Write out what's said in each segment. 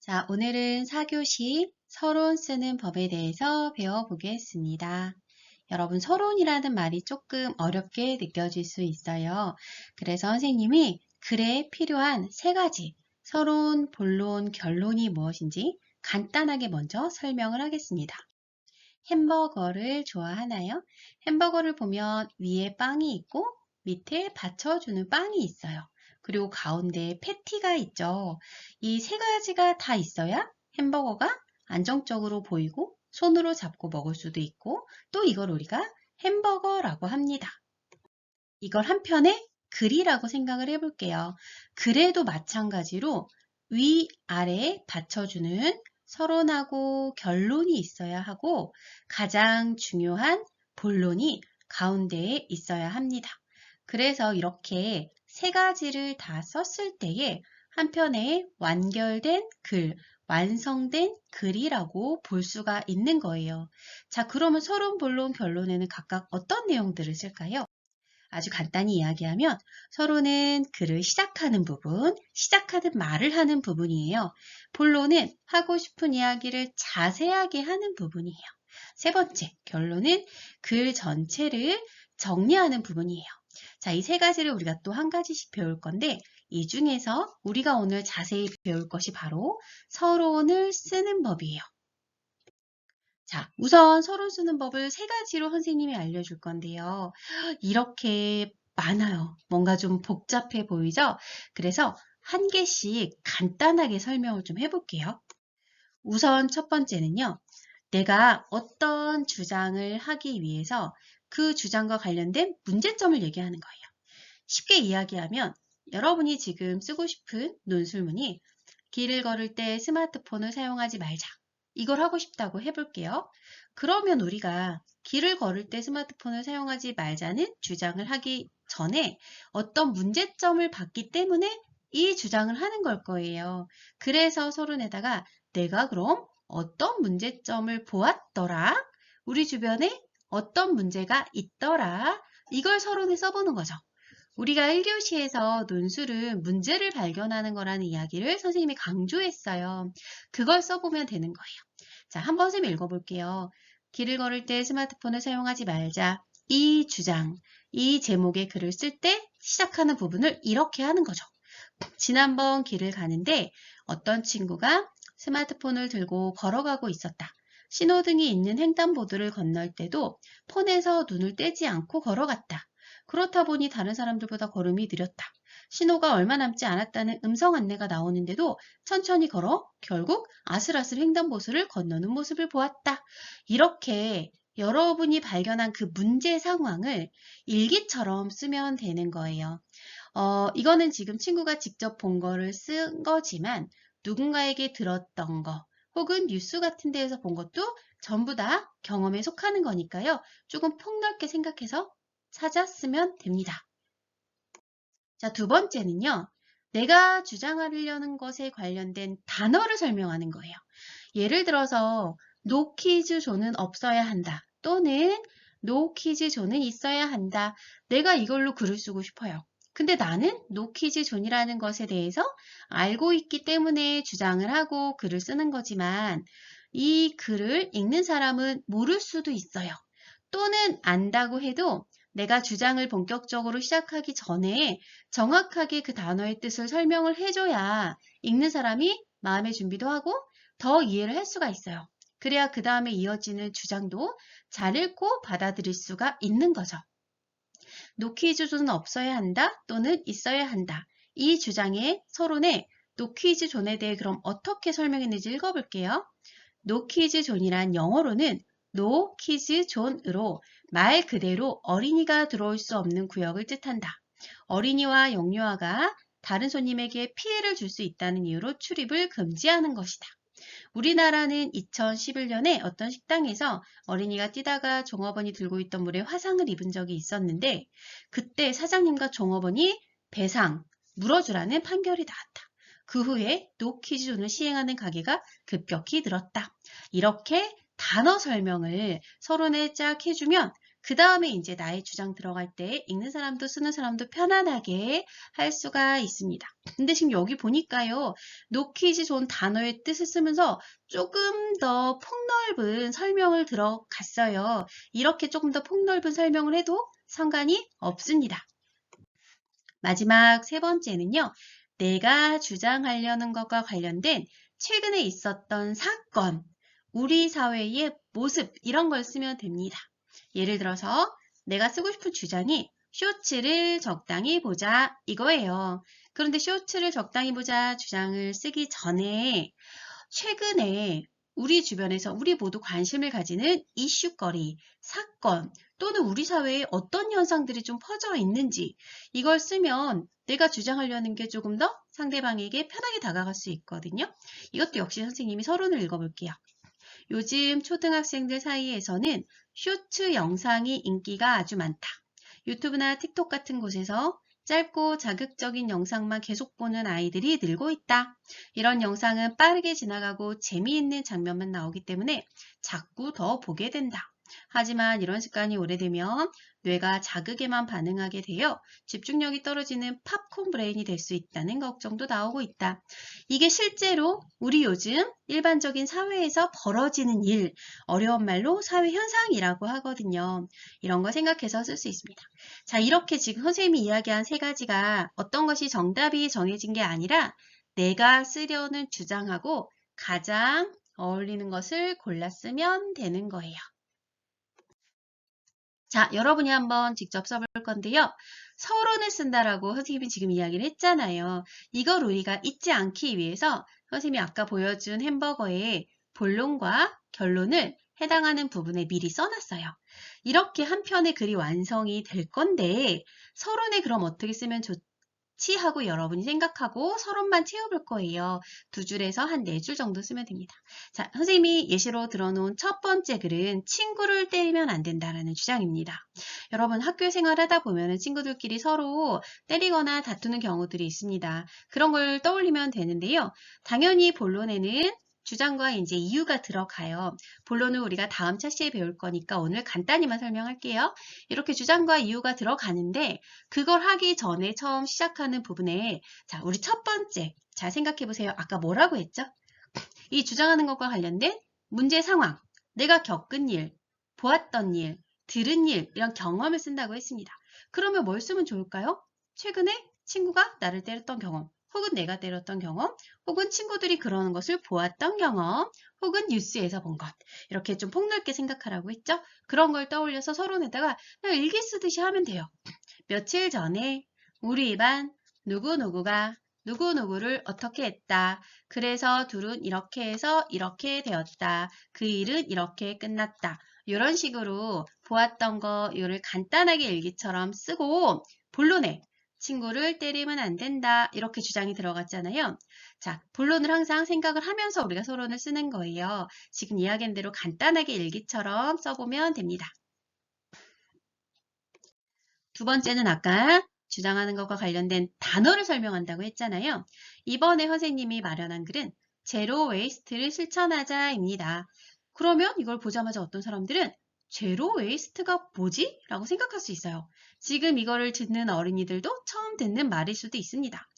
자, 오늘은 4교시 서론 쓰는 법에 대해서 배워보겠습니다. 여러분, 서론이라는 말이 조금 어렵게 느껴질 수 있어요. 그래서 선생님이 글에 필요한 세 가지, 서론, 본론, 결론이 무엇인지 간단하게 먼저 설명을 하겠습니다. 햄버거를 좋아하나요? 햄버거를 보면 위에 빵이 있고 밑에 받쳐주는 빵이 있어요. 그리고 가운데 패티가 있죠. 이 세 가지가 다 있어야 햄버거가 안정적으로 보이고 손으로 잡고 먹을 수도 있고 또 이걸 우리가 햄버거라고 합니다. 이걸 한편의 글이라고 생각을 해볼게요. 글에도 마찬가지로 위아래에 받쳐주는 서론하고 결론이 있어야 하고 가장 중요한 본론이 가운데에 있어야 합니다. 그래서 이렇게 세 가지를 다 썼을 때에 한편에 완결된 글, 완성된 글이라고 볼 수가 있는 거예요. 자, 그러면 서론, 본론, 결론에는 각각 어떤 내용들을 쓸까요? 아주 간단히 이야기하면 서론은 글을 시작하는 부분, 시작하는 말을 하는 부분이에요. 본론은 하고 싶은 이야기를 자세하게 하는 부분이에요. 세 번째, 결론은 글 전체를 정리하는 부분이에요. 자, 이 세 가지를 우리가 또 한 가지씩 배울 건데 이 중에서 우리가 오늘 자세히 배울 것이 바로 서론을 쓰는 법이에요. 자, 우선 서론 쓰는 법을 세 가지로 선생님이 알려줄 건데요. 이렇게 많아요. 뭔가 좀 복잡해 보이죠? 그래서 한 개씩 간단하게 설명을 좀 해볼게요. 우선 첫 번째는요. 내가 어떤 주장을 하기 위해서 그 주장과 관련된 문제점을 얘기하는 거예요. 쉽게 이야기하면 여러분이 지금 쓰고 싶은 논술문이 길을 걸을 때 스마트폰을 사용하지 말자. 이걸 하고 싶다고 해볼게요. 그러면 우리가 길을 걸을 때 스마트폰을 사용하지 말자는 주장을 하기 전에 어떤 문제점을 봤기 때문에 이 주장을 하는 걸 거예요. 그래서 서론에다가 내가 그럼 어떤 문제점을 보았더라? 우리 주변에 어떤 문제가 있더라? 이걸 서론에 써보는 거죠. 우리가 1교시에서 논술은 문제를 발견하는 거라는 이야기를 선생님이 강조했어요. 그걸 써보면 되는 거예요. 자, 한번 선생님 읽어볼게요. 길을 걸을 때 스마트폰을 사용하지 말자. 이 주장, 이 제목의 글을 쓸 때 시작하는 부분을 이렇게 하는 거죠. 지난번 길을 가는데 어떤 친구가 스마트폰을 들고 걸어가고 있었다. 신호등이 있는 횡단보도를 건널 때도 폰에서 눈을 떼지 않고 걸어갔다. 그렇다 보니 다른 사람들보다 걸음이 느렸다. 신호가 얼마 남지 않았다는 음성 안내가 나오는데도 천천히 걸어 결국 아슬아슬 횡단보도를 건너는 모습을 보았다. 이렇게 여러분이 발견한 그 문제 상황을 일기처럼 쓰면 되는 거예요. 이거는 지금 친구가 직접 본 거를 쓴 거지만 누군가에게 들었던 거 혹은 뉴스 같은 데에서 본 것도 전부 다 경험에 속하는 거니까요. 조금 폭넓게 생각해서 찾았으면 됩니다. 자, 두 번째는요. 내가 주장하려는 것에 관련된 단어를 설명하는 거예요. 예를 들어서 no quiz 존은 없어야 한다. 또는 no quiz 존은 있어야 한다. 내가 이걸로 글을 쓰고 싶어요. 근데 나는 no quiz 존이라는 것에 대해서 알고 있기 때문에 주장을 하고 글을 쓰는 거지만 이 글을 읽는 사람은 모를 수도 있어요. 또는 안다고 해도 내가 주장을 본격적으로 시작하기 전에 정확하게 그 단어의 뜻을 설명을 해줘야 읽는 사람이 마음의 준비도 하고 더 이해를 할 수가 있어요. 그래야 그 다음에 이어지는 주장도 잘 읽고 받아들일 수가 있는 거죠. 노퀴즈 존은 없어야 한다 또는 있어야 한다. 이 주장의 서론에 노퀴즈 존에 대해 그럼 어떻게 설명했는지 읽어볼게요. 노퀴즈 존이란 영어로는 노 키즈 존으로 말 그대로 어린이가 들어올 수 없는 구역을 뜻한다. 어린이와 영유아가 다른 손님에게 피해를 줄 수 있다는 이유로 출입을 금지하는 것이다. 우리나라는 2011년에 어떤 식당에서 어린이가 뛰다가 종업원이 들고 있던 물에 화상을 입은 적이 있었는데 그때 사장님과 종업원이 배상, 물어주라는 판결이 나왔다. 그 후에 노키즈존을 시행하는 가게가 급격히 늘었다. 이렇게 단어 설명을 서론에 쫙 해주면 그 다음에 이제 나의 주장 들어갈 때 읽는 사람도 쓰는 사람도 편안하게 할 수가 있습니다. 근데 지금 여기 보니까요. 놓기지 좋은 단어의 뜻을 쓰면서 조금 더 폭넓은 설명을 들어갔어요. 이렇게 조금 더 폭넓은 설명을 해도 상관이 없습니다. 마지막 세 번째는요. 내가 주장하려는 것과 관련된 최근에 있었던 사건, 우리 사회의 모습 이런 걸 쓰면 됩니다. 예를 들어서 내가 쓰고 싶은 주장이 쇼츠를 적당히 보자 이거예요. 그런데 쇼츠를 적당히 보자 주장을 쓰기 전에 최근에 우리 주변에서 우리 모두 관심을 가지는 이슈거리, 사건 또는 우리 사회에 어떤 현상들이 좀 퍼져 있는지 이걸 쓰면 내가 주장하려는 게 조금 더 상대방에게 편하게 다가갈 수 있거든요. 이것도 역시 선생님이 서론을 읽어볼게요. 요즘 초등학생들 사이에서는 쇼츠 영상이 인기가 아주 많다. 유튜브나 틱톡 같은 곳에서 짧고 자극적인 영상만 계속 보는 아이들이 늘고 있다. 이런 영상은 빠르게 지나가고 재미있는 장면만 나오기 때문에 자꾸 더 보게 된다. 하지만 이런 습관이 오래되면 뇌가 자극에만 반응하게 되어 집중력이 떨어지는 팝콘 브레인이 될 수 있다는 걱정도 나오고 있다. 이게 실제로 우리 요즘 일반적인 사회에서 벌어지는 일, 어려운 말로 사회 현상이라고 하거든요. 이런 거 생각해서 쓸 수 있습니다. 자, 이렇게 지금 선생님이 이야기한 세 가지가 어떤 것이 정답이 정해진 게 아니라 내가 쓰려는 주장하고 가장 어울리는 것을 골라 쓰면 되는 거예요. 자, 여러분이 한번 직접 써볼 건데요. 서론을 쓴다라고 선생님이 지금 이야기를 했잖아요. 이걸 우리가 잊지 않기 위해서 선생님이 아까 보여준 햄버거의 본론과 결론을 해당하는 부분에 미리 써놨어요. 이렇게 한 편의 글이 완성이 될 건데 서론에 그럼 어떻게 쓰면 좋지 하고 여러분이 생각하고 서론만 채워볼 거예요. 두 줄에서 한 네 줄 정도 쓰면 됩니다. 자, 선생님이 예시로 들어놓은 첫 번째 글은 친구를 때리면 안 된다라는 주장입니다. 여러분 학교 생활하다 보면 친구들끼리 서로 때리거나 다투는 경우들이 있습니다. 그런 걸 떠올리면 되는데요. 당연히 본론에는 주장과 이제 이유가 들어가요. 본론은 우리가 다음 차시에 배울 거니까 오늘 간단히만 설명할게요. 이렇게 주장과 이유가 들어가는데 그걸 하기 전에 처음 시작하는 부분에 자, 우리 첫 번째 잘 생각해 보세요. 아까 뭐라고 했죠? 이 주장하는 것과 관련된 문제 상황, 내가 겪은 일, 보았던 일, 들은 일 이런 경험을 쓴다고 했습니다. 그러면 뭘 쓰면 좋을까요? 최근에 친구가 나를 때렸던 경험, 혹은 내가 때렸던 경험, 혹은 친구들이 그러는 것을 보았던 경험, 혹은 뉴스에서 본 것. 이렇게 좀 폭넓게 생각하라고 했죠? 그런 걸 떠올려서 서론에다가 그냥 일기 쓰듯이 하면 돼요. 며칠 전에 우리 반 누구누구가 누구누구를 어떻게 했다. 그래서 둘은 이렇게 해서 이렇게 되었다. 그 일은 이렇게 끝났다. 이런 식으로 보았던 거 이거를 간단하게 일기처럼 쓰고 본론에 친구를 때리면 안 된다. 이렇게 주장이 들어갔잖아요. 자, 본론을 항상 생각을 하면서 우리가 서론을 쓰는 거예요. 지금 이야기한 대로 간단하게 일기처럼 써보면 됩니다. 두 번째는 아까 주장하는 것과 관련된 단어를 설명한다고 했잖아요. 이번에 선생님이 마련한 글은 제로 웨이스트를 실천하자입니다. 그러면 이걸 보자마자 어떤 사람들은 제로 웨이스트가 뭐지? 라고 생각할 수 있어요. 지금 이거를 듣는 어린이들도 처음 듣는 말일 수도 있습니다.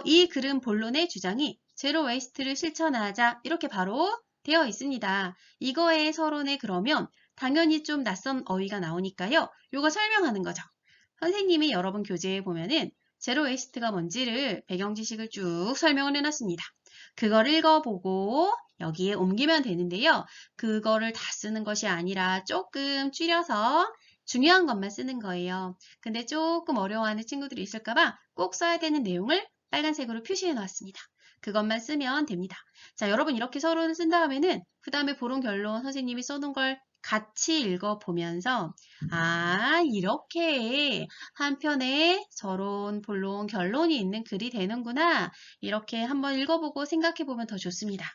이 글은 본론의 주장이 제로 웨이스트를 실천하자 이렇게 바로 되어 있습니다. 이거의 서론에 그러면 당연히 좀 낯선 어휘가 나오니까요. 이거 설명하는 거죠. 선생님이 여러분 교재에 보면은 제로 웨이스트가 뭔지를 배경 지식을 쭉 설명을 해놨습니다. 그걸 읽어보고 여기에 옮기면 되는데요. 그거를 다 쓰는 것이 아니라 조금 줄여서 중요한 것만 쓰는 거예요. 근데 조금 어려워하는 친구들이 있을까봐 꼭 써야 되는 내용을 빨간색으로 표시해 놨습니다. 그것만 쓰면 됩니다. 자, 여러분 이렇게 서론을 쓴 다음에는 그 다음에 보론 결론 선생님이 써놓은 걸 같이 읽어보면서 이렇게 한 편에 서론, 본론, 결론이 있는 글이 되는구나. 이렇게 한번 읽어보고 생각해보면 더 좋습니다.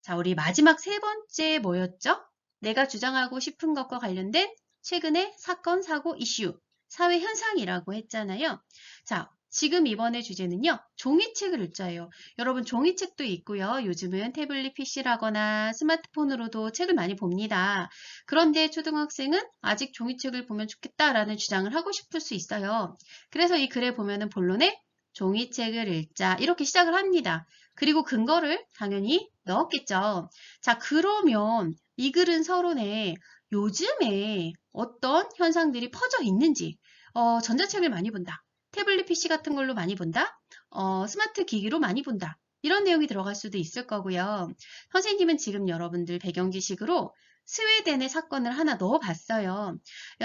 자, 우리 마지막 세 번째 뭐였죠? 내가 주장하고 싶은 것과 관련된 최근의 사건, 사고, 이슈. 사회 현상이라고 했잖아요. 자, 지금 이번에 주제는요. 종이책을 읽자예요. 여러분 종이책도 있고요. 요즘은 태블릿 PC라거나 스마트폰으로도 책을 많이 봅니다. 그런데 초등학생은 아직 종이책을 보면 좋겠다라는 주장을 하고 싶을 수 있어요. 그래서 이 글에 보면은 본론에 종이책을 읽자 이렇게 시작을 합니다. 그리고 근거를 당연히 넣었겠죠. 자, 그러면 이 글은 서론에 요즘에 어떤 현상들이 퍼져 있는지, 전자책을 많이 본다. 태블릿 PC 같은 걸로 많이 본다. 스마트 기기로 많이 본다. 이런 내용이 들어갈 수도 있을 거고요. 선생님은 지금 여러분들 배경 지식으로 스웨덴의 사건을 하나 넣어봤어요.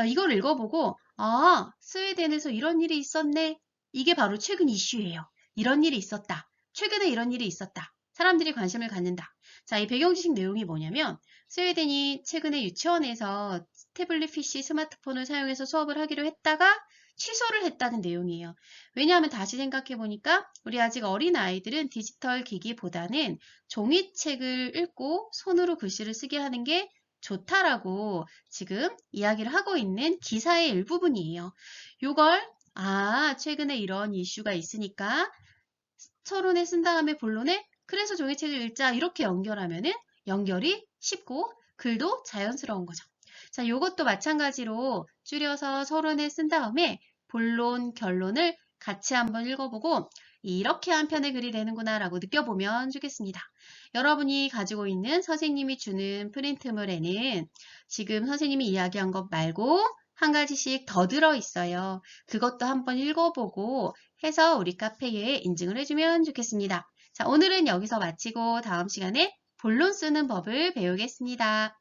이걸 읽어보고, 아, 스웨덴에서 이런 일이 있었네. 이게 바로 최근 이슈예요. 이런 일이 있었다. 최근에 이런 일이 있었다. 사람들이 관심을 갖는다. 자, 이 배경 지식 내용이 뭐냐면, 스웨덴이 최근에 유치원에서 태블릿 PC, 스마트폰을 사용해서 수업을 하기로 했다가 취소를 했다는 내용이에요. 왜냐하면 다시 생각해 보니까 우리 아직 어린 아이들은 디지털 기기보다는 종이책을 읽고 손으로 글씨를 쓰게 하는 게 좋다라고 지금 이야기를 하고 있는 기사의 일부분이에요. 요걸 최근에 이런 이슈가 있으니까 서론에 쓴 다음에 본론에 그래서 종이책을 읽자 이렇게 연결하면은 연결이 쉽고 글도 자연스러운 거죠. 자, 요것도 마찬가지로 줄여서 서론에 쓴 다음에 본론, 결론을 같이 한번 읽어보고 이렇게 한 편의 글이 되는구나 라고 느껴보면 좋겠습니다. 여러분이 가지고 있는 선생님이 주는 프린트물에는 지금 선생님이 이야기한 것 말고 한 가지씩 더 들어있어요. 그것도 한번 읽어보고 해서 우리 카페에 인증을 해주면 좋겠습니다. 자, 오늘은 여기서 마치고 다음 시간에 본론 쓰는 법을 배우겠습니다.